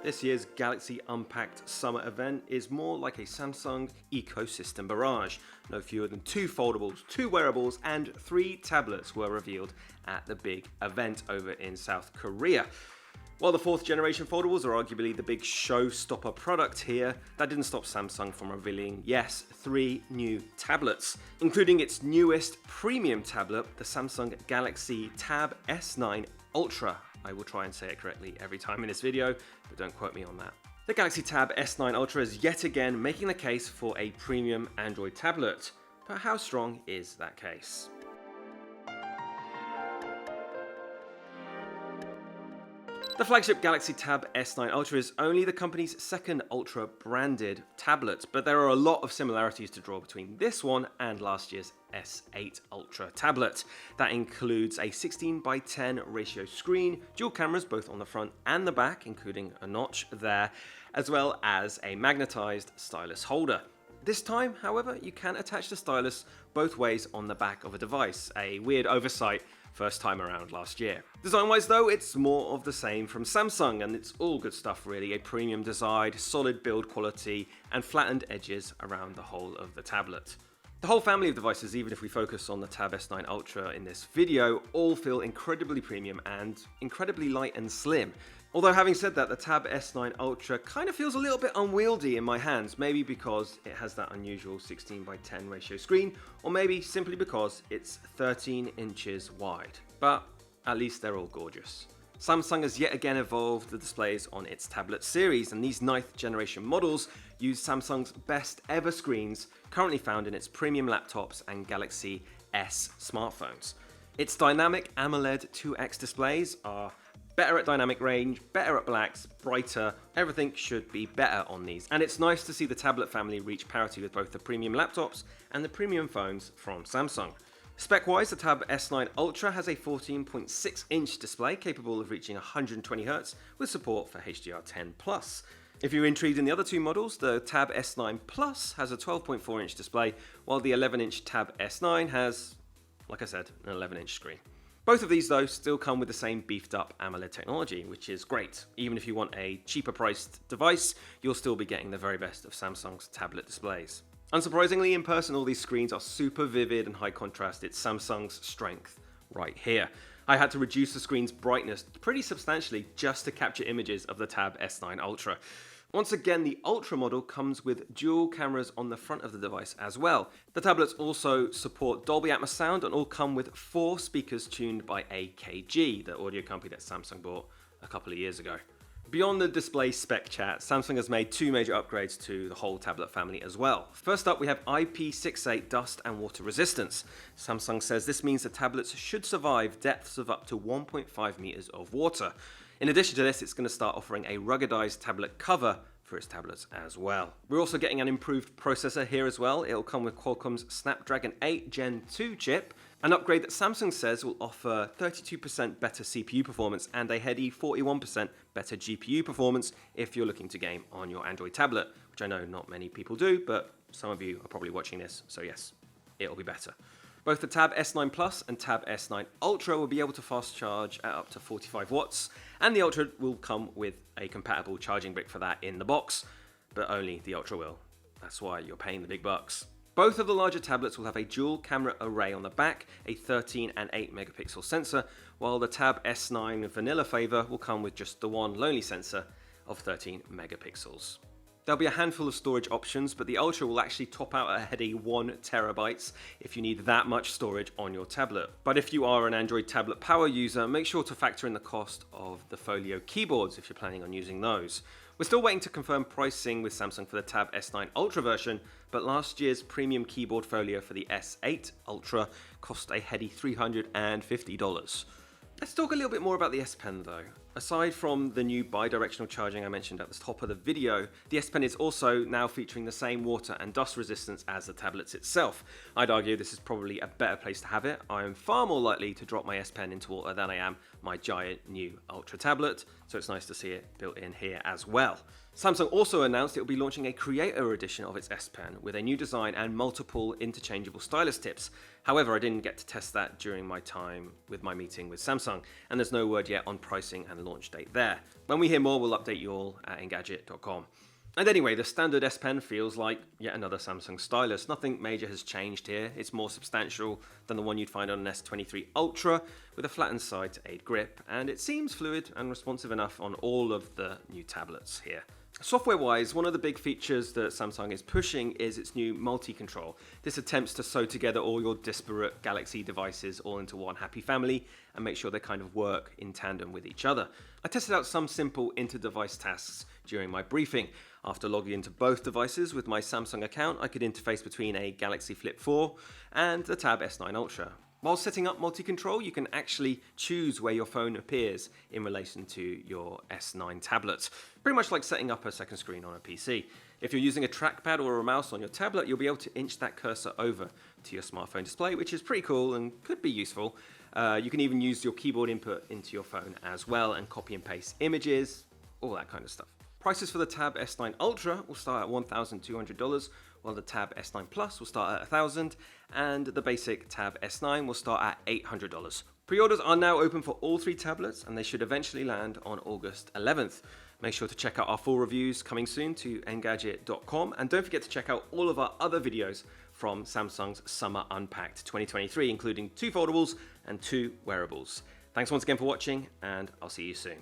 This year's Galaxy Unpacked Summer event is more like a Samsung ecosystem barrage. No fewer than 2 foldables, 2 wearables, and 3 tablets were revealed at the big event over in South Korea. While the 4th generation foldables are arguably the big showstopper product here, that didn't stop Samsung from revealing, yes, 3 new tablets, including its newest premium tablet, the Samsung Galaxy Tab S9 Ultra. I will try and say it correctly every time in this video, but don't quote me on that. The Galaxy Tab S9 Ultra is yet again making the case for a premium Android tablet, but how strong is that case? The flagship Galaxy Tab S9 Ultra is only the company's 2nd Ultra branded tablet, but there are a lot of similarities to draw between this one and last year's S8 Ultra tablet. That includes a 16:10 ratio screen, dual cameras both on the front and the back, including a notch there, as well as a magnetized stylus holder. This time, however, you can attach the stylus both ways on the back of a device, a weird oversight first time around last year. Design-wise though, it's more of the same from Samsung, and it's all good stuff really. A premium design, solid build quality, and flattened edges around the whole of the tablet. The whole family of devices, even if we focus on the Tab S9 Ultra in this video, all feel incredibly premium and incredibly light and slim. Although having said that, the Tab S9 Ultra kind of feels a little bit unwieldy in my hands, maybe because it has that unusual 16:10 ratio screen, or maybe simply because it's 13 inches wide. But at least they're all gorgeous. Samsung has yet again evolved the displays on its tablet series, and these 9th generation models use Samsung's best ever screens currently found in its premium laptops and Galaxy S smartphones. Its dynamic AMOLED 2X displays are better at dynamic range, better at blacks, brighter, everything should be better on these. And it's nice to see the tablet family reach parity with both the premium laptops and the premium phones from Samsung. Spec-wise, the Tab S9 Ultra has a 14.6-inch display capable of reaching 120Hz with support for HDR10+. If you're intrigued in the other 2 models, the Tab S9 Plus has a 12.4-inch display, while the 11-inch Tab S9 has, like I said, an 11-inch screen. Both of these though still come with the same beefed up AMOLED technology, which is great. Even if you want a cheaper priced device, you'll still be getting the very best of Samsung's tablet displays. Unsurprisingly, in person all these screens are super vivid and high contrast. It's Samsung's strength right here. I had to reduce the screen's brightness pretty substantially just to capture images of the Tab S9 Ultra. Once again, the Ultra model comes with dual cameras on the front of the device as well. The tablets also support Dolby Atmos sound and all come with 4 speakers tuned by AKG, the audio company that Samsung bought a couple of years ago. Beyond the display spec chat, Samsung has made 2 major upgrades to the whole tablet family as well. First up, we have IP68 dust and water resistance. Samsung says this means the tablets should survive depths of up to 1.5 meters of water. In addition to this, it's going to start offering a ruggedized tablet cover for its tablets as well. We're also getting an improved processor here as well. It'll come with Qualcomm's Snapdragon 8 Gen 2 chip, an upgrade that Samsung says will offer 32% better CPU performance and a heady 41% better GPU performance if you're looking to game on your Android tablet, which I know not many people do, but some of you are probably watching this, so yes, it'll be better. Both the Tab S9 Plus and Tab S9 Ultra will be able to fast charge at up to 45 watts, and the Ultra will come with a compatible charging brick for that in the box, but only the Ultra will. That's why you're paying the big bucks. Both of the larger tablets will have a dual camera array on the back, a 13 and 8 megapixel sensor, while the Tab S9 vanilla flavor will come with just the one lonely sensor of 13 megapixels. There'll be a handful of storage options, but the Ultra will actually top out at a heady 1 terabytes if you need that much storage on your tablet. But if you are an Android tablet power user, make sure to factor in the cost of the Folio keyboards if you're planning on using those. We're still waiting to confirm pricing with Samsung for the Tab S9 Ultra version, but last year's premium keyboard folio for the S8 Ultra cost a heady $350. Let's talk a little bit more about the S Pen though. Aside from the new bi-directional charging I mentioned at the top of the video, the S Pen is also now featuring the same water and dust resistance as the tablets itself. I'd argue this is probably a better place to have it. I am far more likely to drop my S Pen into water than I am my giant new Ultra tablet, so it's nice to see it built in here as well. Samsung also announced it will be launching a creator edition of its S Pen with a new design and multiple interchangeable stylus tips. However, I didn't get to test that during my time with my meeting with Samsung, and there's no word yet on pricing and launch date there. When we hear more, we'll update you all at Engadget.com. And anyway, the standard S Pen feels like yet another Samsung stylus. Nothing major has changed here. It's more substantial than the one you'd find on an S23 Ultra, with a flattened side to aid grip, and it seems fluid and responsive enough on all of the new tablets here. Software-wise, one of the big features that Samsung is pushing is its new multi-control. This attempts to sew together all your disparate Galaxy devices all into one happy family and make sure they kind of work in tandem with each other. I tested out some simple inter-device tasks during my briefing. After logging into both devices with my Samsung account, I could interface between a Galaxy Flip 4 and the Tab S9 Ultra. While setting up multi-control, you can actually choose where your phone appears in relation to your S9 tablet. Pretty much like setting up a second screen on a PC. If you're using a trackpad or a mouse on your tablet, you'll be able to inch that cursor over to your smartphone display, which is pretty cool and could be useful. You can even use your keyboard input into your phone as well and copy and paste images, all that kind of stuff. Prices for the Tab S9 Ultra will start at $1,200, while the Tab S9 Plus will start at $1,000, and the basic Tab S9 will start at $800. Pre-orders are now open for all three tablets, and they should eventually land on August 11th. Make sure to check out our full reviews coming soon to Engadget.com, and don't forget to check out all of our other videos from Samsung's Summer Unpacked 2023, including 2 foldables and 2 wearables. Thanks once again for watching, and I'll see you soon.